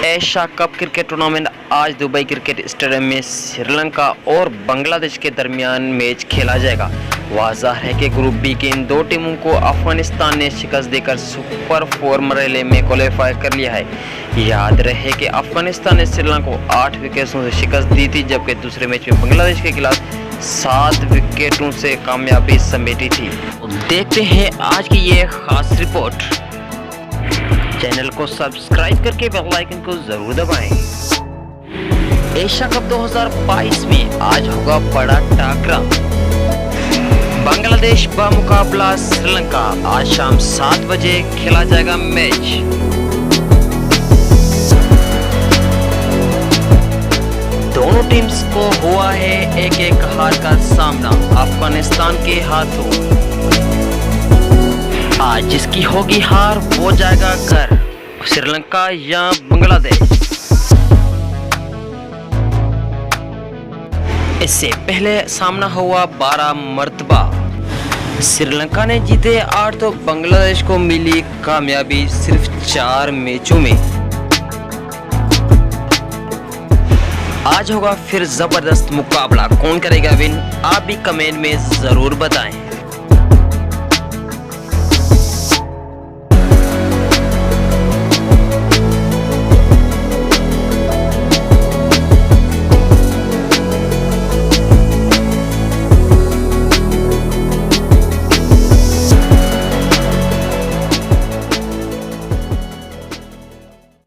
Asia cup cricket tournament आज Dubai cricket stadium में श्रीलंका और बांग्लादेश के दरमियान मैच खेला जाएगा। वाज़ह है कि ग्रुप बी की इन दो टीमों को अफगानिस्तान ने शिकस्त देकर सुपर 4 मरहले में क्वालिफाई कर लिया है। याद रहे कि अफगानिस्तान ने श्रीलंका को 8 विकेटों से शिकस्त दी थी, जबकि दूसरे मैच में बांग्लादेश के खिलाफ 7 विकेटों से कामयाबी समेटी थी। देखते हैं आज की ये खास रिपोर्ट। चैनल को सब्सक्राइब करके बेल आइकन को जरूर दबाएं। एशिया कप 2022 में आज होगा बड़ा टाकरा। बांग्लादेश बमुकाबला श्रीलंका। आज शाम 7 बजे खेला जाएगा मैच। दोनों टीम्स को हुआ है एक हार का सामना अफगानिस्तान के हाथों। आज जिसकी होगी हार वो जाएगा घर, श्रीलंका या बांग्लादेश। इससे पहले सामना हुआ 12 मर्तबा। श्रीलंका ने जीते 8 तो बांग्लादेश को मिली कामयाबी सिर्फ 4 मैचों में। आज होगा फिर जबरदस्त मुकाबला। कौन करेगा विन, आप भी कमेंट में जरूर बताएं।